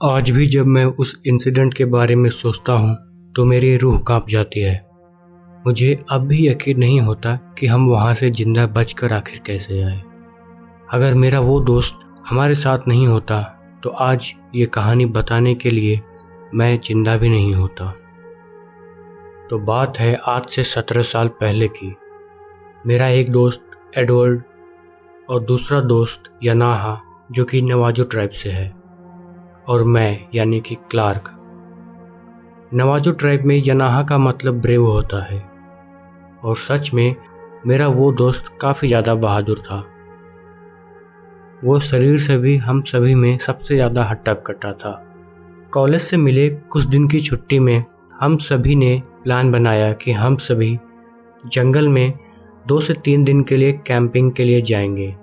आज भी जब मैं उस इंसिडेंट के बारे में सोचता हूँ तो मेरी रूह कांप जाती है। मुझे अब भी यकीन नहीं होता कि हम वहाँ से जिंदा बचकर आखिर कैसे आए। अगर मेरा वो दोस्त हमारे साथ नहीं होता तो आज ये कहानी बताने के लिए मैं जिंदा भी नहीं होता। तो बात है आज से 17 साल पहले की। मेरा एक दोस्त एडवर्ड और दूसरा दोस्त यनाहा जो कि नवाजो ट्राइब से है, और मैं यानी कि क्लार्क। नवाजो ट्राइब में यनाहा का मतलब ब्रेव होता है, और सच में मेरा वो दोस्त काफ़ी ज़्यादा बहादुर था। वो शरीर से भी हम सभी में सबसे ज़्यादा हट्टा कट्टा था। कॉलेज से मिले कुछ दिन की छुट्टी में हम सभी ने प्लान बनाया कि हम सभी जंगल में 2 से 3 दिन के लिए कैंपिंग के लिए जाएंगे।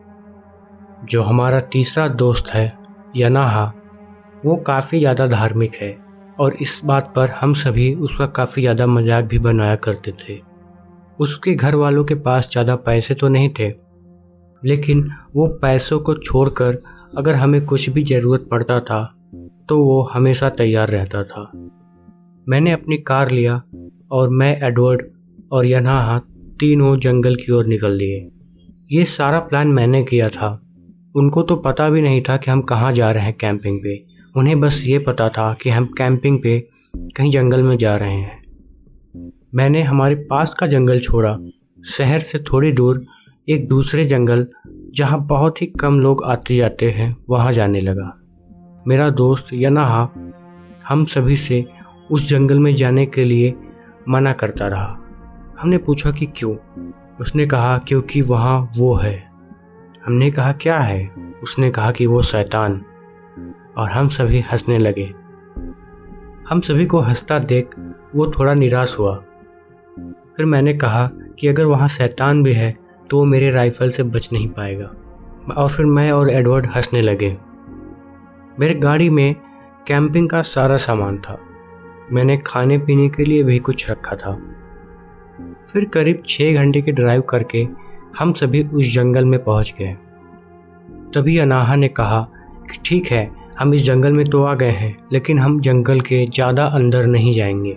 जो हमारा तीसरा दोस्त है यनाहा, वो काफ़ी ज़्यादा धार्मिक है और इस बात पर हम सभी उसका काफ़ी ज़्यादा मजाक भी बनाया करते थे। उसके घर वालों के पास ज़्यादा पैसे तो नहीं थे, लेकिन वो पैसों को छोड़कर अगर हमें कुछ भी ज़रूरत पड़ता था तो वो हमेशा तैयार रहता था। मैंने अपनी कार लिया और मैं, एडवर्ड और यनाहा तीनों जंगल की ओर निकल दिए। ये सारा प्लान मैंने किया था। उनको तो पता भी नहीं था कि हम कहाँ जा रहे हैं कैंपिंग पे। उन्हें बस ये पता था कि हम कैंपिंग पे कहीं जंगल में जा रहे हैं। मैंने हमारे पास का जंगल छोड़ा, शहर से थोड़ी दूर एक दूसरे जंगल जहाँ बहुत ही कम लोग आते जाते हैं वहाँ जाने लगा। मेरा दोस्त यनाहा हम सभी से उस जंगल में जाने के लिए मना करता रहा। हमने पूछा कि क्यों। उसने कहा क्योंकि वहाँ वो है। हमने कहा क्या है। उसने कहा कि वो शैतान, और हम सभी हंसने लगे। हम सभी को हंसता देख वो थोड़ा निराश हुआ। फिर मैंने कहा कि अगर वहाँ शैतान भी है तो वो मेरे राइफल से बच नहीं पाएगा, और फिर मैं और एडवर्ड हंसने लगे। मेरे गाड़ी में कैंपिंग का सारा सामान था। मैंने खाने पीने के लिए भी कुछ रखा था। फिर करीब 6 घंटे की ड्राइव करके हम सभी उस जंगल में पहुंच गए। तभी यनाहा ने कहा कि ठीक है, हम इस जंगल में तो आ गए हैं, लेकिन हम जंगल के ज़्यादा अंदर नहीं जाएंगे।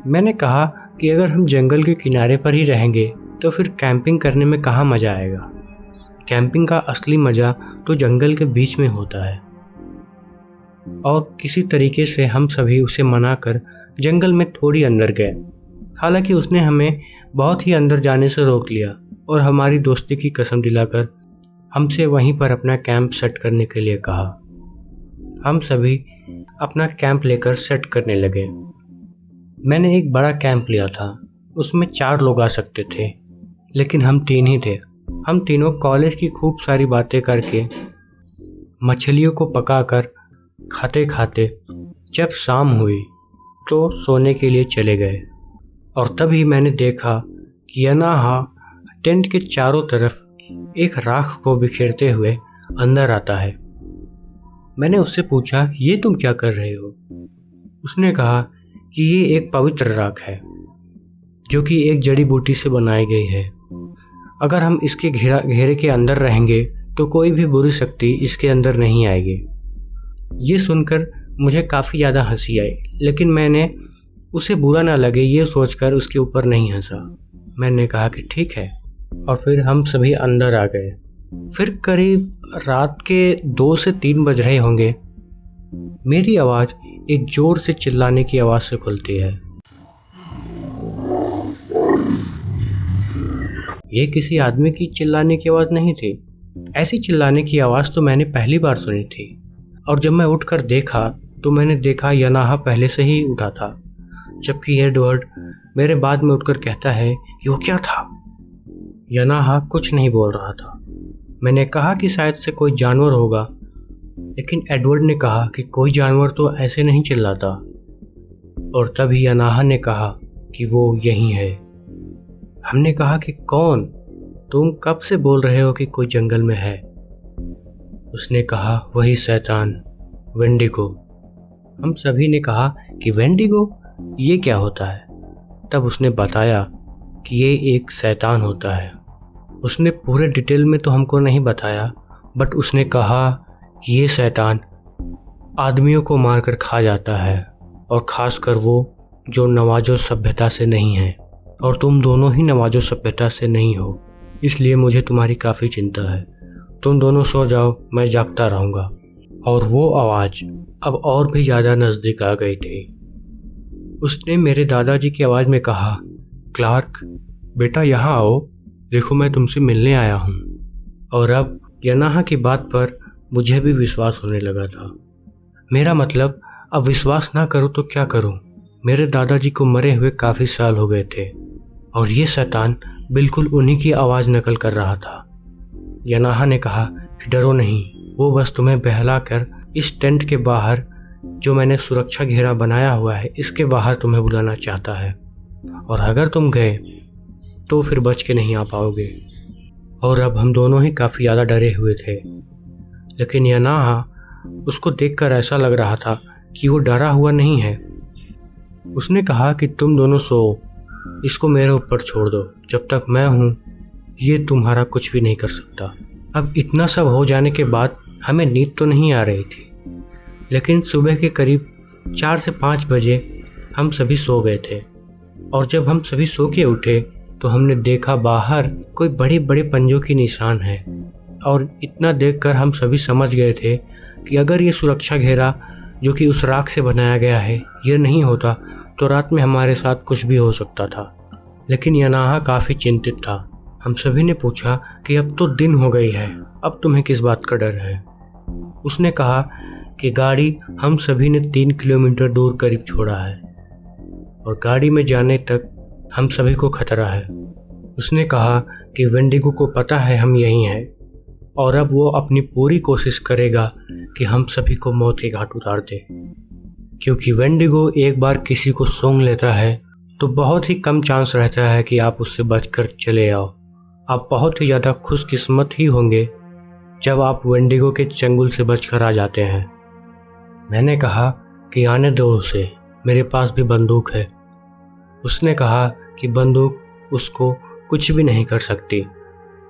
मैंने कहा कि अगर हम जंगल के किनारे पर ही रहेंगे तो फिर कैंपिंग करने में कहाँ मज़ा आएगा। कैंपिंग का असली मज़ा तो जंगल के बीच में होता है। और किसी तरीके से हम सभी उसे मनाकर जंगल में थोड़ी अंदर गए। हालांकि उसने हमें बहुत ही अंदर जाने से रोक लिया और हमारी दोस्ती की कसम दिलाकर हमसे वहीं पर अपना कैंप सेट करने के लिए कहा। हम सभी अपना कैंप लेकर सेट करने लगे। मैंने एक बड़ा कैंप लिया था। उसमें 4 लोग आ सकते थे, लेकिन हम 3 ही थे। हम तीनों कॉलेज की खूब सारी बातें करके, मछलियों को पकाकर खाते खाते जब शाम हुई तो सोने के लिए चले गए। और तभी मैंने देखा कि यनाहा टेंट के चारों तरफ एक राख को बिखेरते हुए अंदर आता है। मैंने उससे पूछा, ये तुम क्या कर रहे हो? उसने कहा कि ये एक पवित्र राख है जो कि एक जड़ी बूटी से बनाई गई है। अगर हम इसके घेरे के अंदर रहेंगे तो कोई भी बुरी शक्ति इसके अंदर नहीं आएगी। ये सुनकर मुझे काफ़ी ज़्यादा हंसी आई, लेकिन मैंने उसे बुरा ना लगे ये सोचकर उसके ऊपर नहीं हंसा। मैंने कहा कि ठीक है, और फिर हम सभी अंदर आ गए। फिर करीब रात के 2 से 3 बज रहे होंगे। मेरी आवाज़ एक जोर से चिल्लाने की आवाज़ से खुलती है। ये किसी आदमी की चिल्लाने की आवाज़ नहीं थी। ऐसी चिल्लाने की आवाज़ तो मैंने पहली बार सुनी थी। और जब मैं उठकर देखा तो मैंने देखा यनाहा पहले से ही उठा था, जबकि एडवर्ड मेरे बाद में उठकर कहता है कि वो क्या था। यनाहा कुछ नहीं बोल रहा था। मैंने कहा कि शायद से कोई जानवर होगा, लेकिन एडवर्ड ने कहा कि कोई जानवर तो ऐसे नहीं चिल्लाता। और तभी यनाहा ने कहा कि वो यहीं है। हमने कहा कि कौन? तुम कब से बोल रहे हो कि कोई जंगल में है? उसने कहा वही शैतान, वेंडिगो। हम सभी ने कहा कि वेंडिगो, ये क्या होता है? तब उसने बताया कि ये एक शैतान होता है। उसने पूरे डिटेल में तो हमको नहीं बताया, बट उसने कहा कि ये शैतान आदमियों को मारकर खा जाता है, और ख़ासकर वो जो नवाजो सभ्यता से नहीं है, और तुम दोनों ही नवाजो सभ्यता से नहीं हो, इसलिए मुझे तुम्हारी काफ़ी चिंता है। तुम दोनों सो जाओ, मैं जागता रहूँगा। और वो आवाज़ अब और भी ज़्यादा नज़दीक आ गई थी। उसने मेरे दादाजी की आवाज़ में कहा, क्लार्क बेटा यहाँ आओ, देखो मैं तुमसे मिलने आया हूँ। और अब यनाहा की बात पर मुझे भी विश्वास होने लगा था। मेरा मतलब, अब विश्वास ना करूँ तो क्या करूँ। मेरे दादाजी को मरे हुए काफ़ी साल हो गए थे, और ये शैतान बिल्कुल उन्हीं की आवाज़ नकल कर रहा था। यनाहा ने कहा कि डरो नहीं, वो बस तुम्हें बहला कर इस टेंट के बाहर, जो मैंने सुरक्षा घेरा बनाया हुआ है, इसके बाहर तुम्हें बुलाना चाहता है, और अगर तुम गए तो फिर बच के नहीं आ पाओगे। और अब हम दोनों ही काफ़ी ज़्यादा डरे हुए थे, लेकिन यनाहा, उसको देखकर ऐसा लग रहा था कि वो डरा हुआ नहीं है। उसने कहा कि तुम दोनों सो, इसको मेरे ऊपर छोड़ दो, जब तक मैं हूँ ये तुम्हारा कुछ भी नहीं कर सकता। अब इतना सब हो जाने के बाद हमें नींद तो नहीं आ रही थी, लेकिन सुबह के करीब 4 से 5 बजे हम सभी सो गए थे। और जब हम सभी सो के उठे तो हमने देखा बाहर कोई बड़े बड़े पंजों की निशान है, और इतना देखकर हम सभी समझ गए थे कि अगर ये सुरक्षा घेरा जो कि उस राख से बनाया गया है ये नहीं होता तो रात में हमारे साथ कुछ भी हो सकता था। लेकिन यनाहा काफ़ी चिंतित था। हम सभी ने पूछा कि अब तो दिन हो गई है, अब तुम्हें किस बात का डर है। उसने कहा कि गाड़ी हम सभी ने 3 किलोमीटर दूर करीब छोड़ा है, और गाड़ी में जाने तक हम सभी को खतरा है। उसने कहा कि वेंडिगो को पता है हम यहीं हैं, और अब वो अपनी पूरी कोशिश करेगा कि हम सभी को मौत के घाट उतार दे, क्योंकि वेंडिगो एक बार किसी को सूंघ लेता है तो बहुत ही कम चांस रहता है कि आप उससे बचकर चले आओ। आप बहुत ही ज़्यादा खुशकिस्मत ही होंगे जब आप वेंडिगो के चंगुल से बचकर आ जाते हैं। मैंने कहा कि आने दो उसे, मेरे पास भी बंदूक है। उसने कहा कि बंदूक उसको कुछ भी नहीं कर सकती,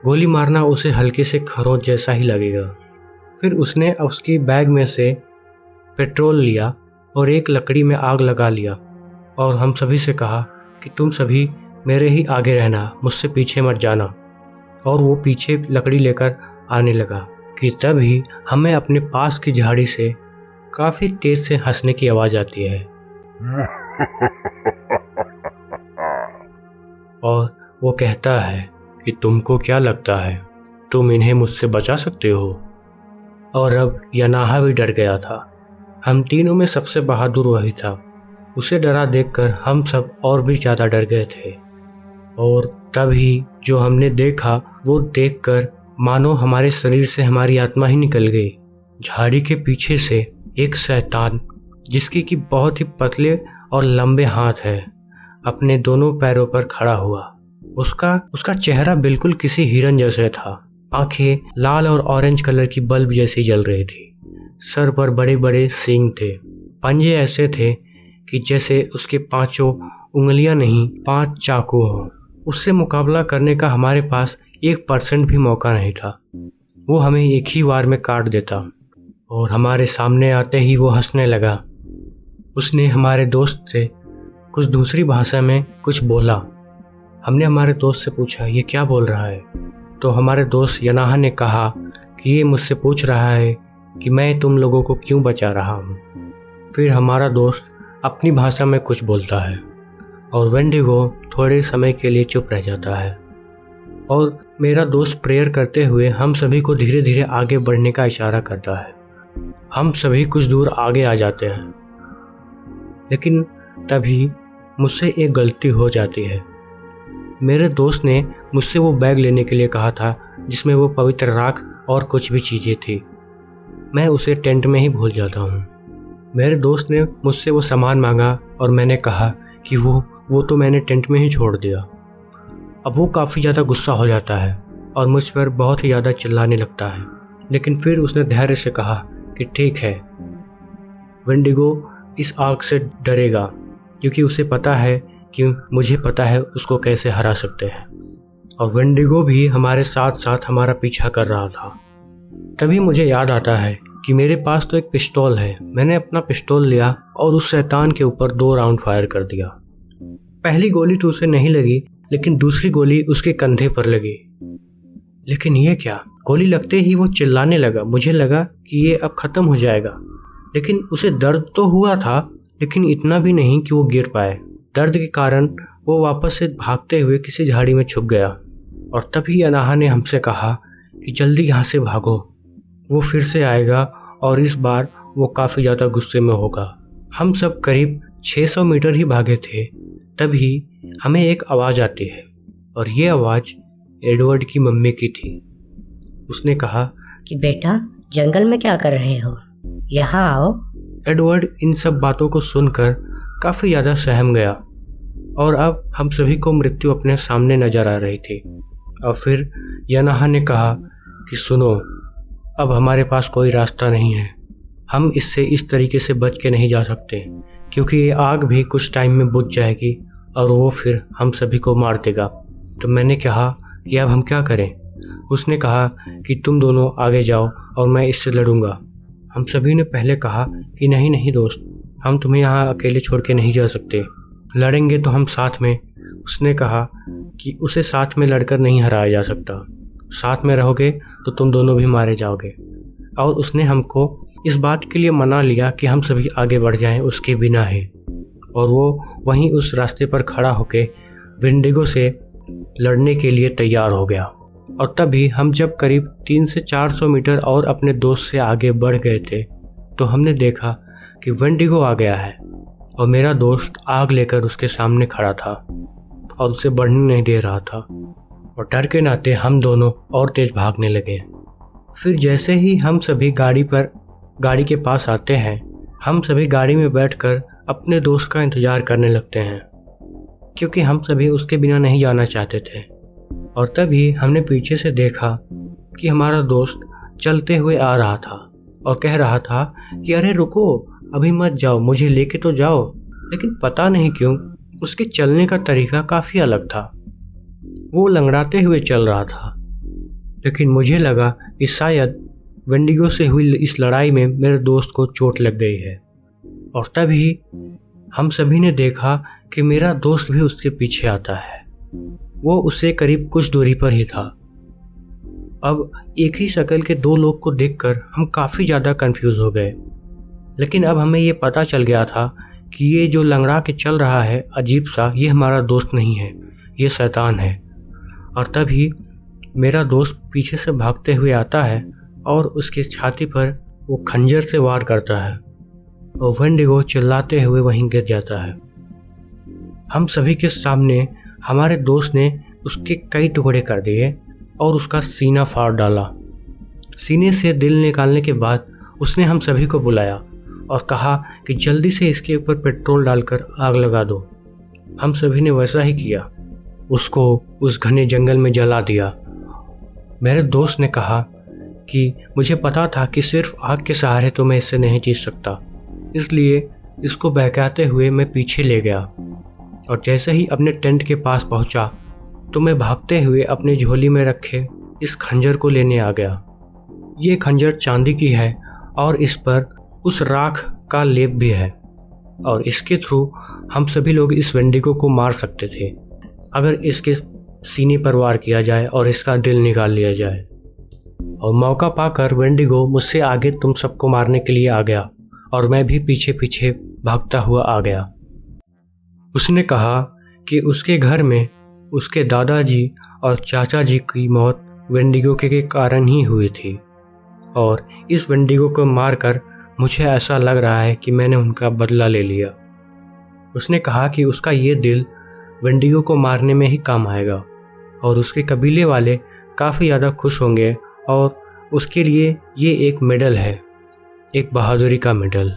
गोली मारना उसे हल्के से खरोंच जैसा ही लगेगा। फिर उसने उसकी बैग में से पेट्रोल लिया और एक लकड़ी में आग लगा लिया, और हम सभी से कहा कि तुम सभी मेरे ही आगे रहना, मुझसे पीछे मत जाना। और वो पीछे लकड़ी लेकर आने लगा कि तभी हमें अपने पास की झाड़ी से काफ़ी तेज से हंसने की आवाज़ आती है। और वो कहता है कि तुमको क्या लगता है तुम इन्हें मुझसे बचा सकते हो। और अब यनाहा भी डर गया था। हम तीनों में सबसे बहादुर वही था। उसे डरा देखकर हम सब और भी ज़्यादा डर गए थे। और तभी जो हमने देखा वो देखकर मानो हमारे शरीर से हमारी आत्मा ही निकल गई। झाड़ी के पीछे से एक शैतान, जिसके कि बहुत ही पतले और लंबे हाथ है, अपने दोनों पैरों पर खड़ा हुआ। उसका चेहरा बिल्कुल किसी हिरन जैसे था। आंखें लाल और ऑरेंज कलर की बल्ब जैसी जल रही थी। सर पर बड़े बड़े सींग थे। पंजे ऐसे थे कि जैसे उसके 5 उंगलियां नहीं 5 चाकू हों। उससे मुकाबला करने का हमारे पास 1% भी मौका नहीं था। वो हमें एक ही वार में काट देता। और हमारे सामने आते ही वो हंसने लगा। उसने हमारे दोस्त से कुछ दूसरी भाषा में कुछ बोला। हमने हमारे दोस्त से पूछा ये क्या बोल रहा है। तो हमारे दोस्त यनाहा ने कहा कि ये मुझसे पूछ रहा है कि मैं तुम लोगों को क्यों बचा रहा हूँ। फिर हमारा दोस्त अपनी भाषा में कुछ बोलता है और वेंडिगो थोड़े समय के लिए चुप रह जाता है। और मेरा दोस्त प्रेयर करते हुए हम सभी को धीरे धीरे आगे बढ़ने का इशारा करता है। हम सभी कुछ दूर आगे आ जाते हैं, लेकिन तभी मुझसे एक गलती हो जाती है। मेरे दोस्त ने मुझसे वो बैग लेने के लिए कहा था जिसमें वो पवित्र राख और कुछ भी चीज़ें थी। मैं उसे टेंट में ही भूल जाता हूँ। मेरे दोस्त ने मुझसे वो सामान मांगा और मैंने कहा कि वो तो मैंने टेंट में ही छोड़ दिया। अब वो काफ़ी ज़्यादा गुस्सा हो जाता है और मुझ पर बहुत ही ज़्यादा चिल्लाने लगता है। लेकिन फिर उसने धैर्य से कहा कि ठीक है, वेंडिगो इस आग से डरेगा क्योंकि उसे पता है कि मुझे पता है उसको कैसे हरा सकते हैं। और वेंडिगो भी हमारे साथ साथ हमारा पीछा कर रहा था। तभी मुझे याद आता है कि मेरे पास तो एक पिस्तौल है। मैंने अपना पिस्तौल लिया और उस शैतान के ऊपर 2 राउंड फायर कर दिया। पहली गोली तो उसे नहीं लगी, लेकिन दूसरी गोली उसके कंधे पर लगी। लेकिन ये क्या, गोली लगते ही वो चिल्लाने लगा। मुझे लगा कि ये अब खत्म हो जाएगा, लेकिन उसे दर्द तो हुआ था, लेकिन इतना भी नहीं कि वो गिर पाए। दर्द के कारण वो वापस से भागते हुए किसी झाड़ी में छुप गया। और तभी अनाहा ने हमसे कहा कि जल्दी यहाँ से भागो, वो फिर से आएगा और इस बार वो काफ़ी ज़्यादा गुस्से में होगा। हम सब करीब 600 मीटर ही भागे थे, तभी हमें एक आवाज़ आती है और ये आवाज़ एडवर्ड की मम्मी की थी। उसने कहा कि बेटा जंगल में क्या कर रहे हो, यहाँ आओ। एडवर्ड इन सब बातों को सुनकर काफ़ी ज़्यादा सहम गया और अब हम सभी को मृत्यु अपने सामने नजर आ रही थी। और फिर यनाहा ने कहा कि सुनो, अब हमारे पास कोई रास्ता नहीं है। हम इससे इस तरीके से बच के नहीं जा सकते, क्योंकि ये आग भी कुछ टाइम में बुझ जाएगी और वो फिर हम सभी को मार देगा। तो मैंने कहा कि अब हम क्या करें। उसने कहा कि तुम दोनों आगे जाओ और मैं इससे लड़ूंगा। हम सभी ने पहले कहा कि नहीं नहीं दोस्त, हम तुम्हें यहाँ अकेले छोड़ के नहीं जा सकते, लड़ेंगे तो हम साथ में। उसने कहा कि उसे साथ में लड़कर नहीं हराया जा सकता, साथ में रहोगे तो तुम दोनों भी मारे जाओगे। और उसने हमको इस बात के लिए मना लिया कि हम सभी आगे बढ़ जाएं उसके बिना ही। और वो वहीं उस रास्ते पर खड़ा होके वेंडिगो से लड़ने के लिए तैयार हो गया। और तभी हम जब करीब 300 से 400 मीटर और अपने दोस्त से आगे बढ़ गए थे, तो हमने देखा कि वेंडिगो आ गया है और मेरा दोस्त आग लेकर उसके सामने खड़ा था और उसे बढ़ने नहीं दे रहा था। और डर के नाते हम दोनों और तेज भागने लगे। फिर जैसे ही हम सभी गाड़ी के पास आते हैं, हम सभी गाड़ी में बैठकर अपने दोस्त का इंतज़ार करने लगते हैं, क्योंकि हम सभी उसके बिना नहीं जाना चाहते थे। और तभी हमने पीछे से देखा कि हमारा दोस्त चलते हुए आ रहा था और कह रहा था कि अरे रुको, अभी मत जाओ, मुझे लेके तो जाओ। लेकिन पता नहीं क्यों उसके चलने का तरीका काफ़ी अलग था। वो लंगड़ाते हुए चल रहा था। लेकिन मुझे लगा कि शायद वेंडिगो से हुई इस लड़ाई में मेरे दोस्त को चोट लग गई है। और तभी हम सभी ने देखा कि मेरा दोस्त भी उसके पीछे आता है। वो उससे करीब कुछ दूरी पर ही था। अब एक ही शक्ल के 2 लोग को देखकर हम काफ़ी ज़्यादा कंफ्यूज हो गए। लेकिन अब हमें ये पता चल गया था कि ये जो लंगड़ा के चल रहा है अजीब सा, ये हमारा दोस्त नहीं है, ये शैतान है। और तभी मेरा दोस्त पीछे से भागते हुए आता है और उसके छाती पर वो खंजर से वार करता है और वेंडिगो चिल्लाते हुए वहीं गिर जाता है। हम सभी के सामने हमारे दोस्त ने उसके कई टुकड़े कर दिए और उसका सीना फाड़ डाला। सीने से दिल निकालने के बाद उसने हम सभी को बुलाया और कहा कि जल्दी से इसके ऊपर पेट्रोल डालकर आग लगा दो। हम सभी ने वैसा ही किया, उसको उस घने जंगल में जला दिया। मेरे दोस्त ने कहा कि मुझे पता था कि सिर्फ आग के सहारे तो मैं इससे नहीं जीत सकता, इसलिए इसको बहकाते हुए मैं पीछे ले गया। और जैसे ही अपने टेंट के पास पहुंचा तो मैं भागते हुए अपने झोली में रखे इस खंजर को लेने आ गया। ये खंजर चांदी की है और इस पर उस राख का लेप भी है और इसके थ्रू हम सभी लोग इस वेंडिगो को मार सकते थे अगर इसके सीने पर वार किया जाए और इसका दिल निकाल लिया जाए। और मौका पाकर वेंडिगो मुझसे आगे तुम सबको मारने के लिए आ गया और मैं भी पीछे पीछे भागता हुआ आ गया। उसने कहा कि उसके घर में उसके दादाजी और चाचा जी की मौत वेंडिगो के कारण ही हुई थी और इस वेंडिगो को मारकर मुझे ऐसा लग रहा है कि मैंने उनका बदला ले लिया। उसने कहा कि उसका ये दिल वेंडिगो को मारने में ही काम आएगा और उसके कबीले वाले काफ़ी ज़्यादा खुश होंगे और उसके लिए ये एक मेडल है, एक बहादुरी का मेडल।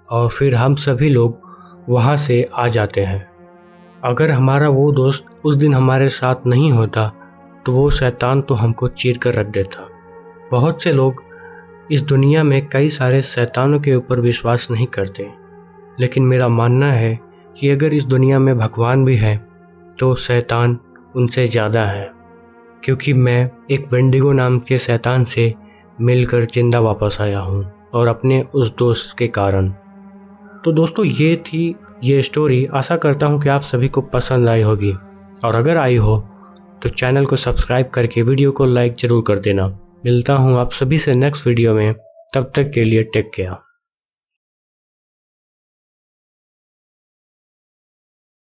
और फिर हम सभी लोग वहाँ से आ जाते हैं। अगर हमारा वो दोस्त उस दिन हमारे साथ नहीं होता तो वो शैतान तो हमको चीर कर रख देता। बहुत से लोग इस दुनिया में कई सारे शैतानों के ऊपर विश्वास नहीं करते, लेकिन मेरा मानना है कि अगर इस दुनिया में भगवान भी है तो शैतान उनसे ज़्यादा है, क्योंकि मैं एक वेंडिगो नाम के शैतान से मिलकर जिंदा वापस आया हूँ, और अपने उस दोस्त के कारण। तो दोस्तों, ये थी ये स्टोरी। आशा करता हूँ कि आप सभी को पसंद आई होगी, और अगर आई हो तो चैनल को सब्सक्राइब करके वीडियो को लाइक ज़रूर कर देना। मिलता हूँ आप सभी से नेक्स्ट वीडियो में। तब तक के लिए टेक केयर।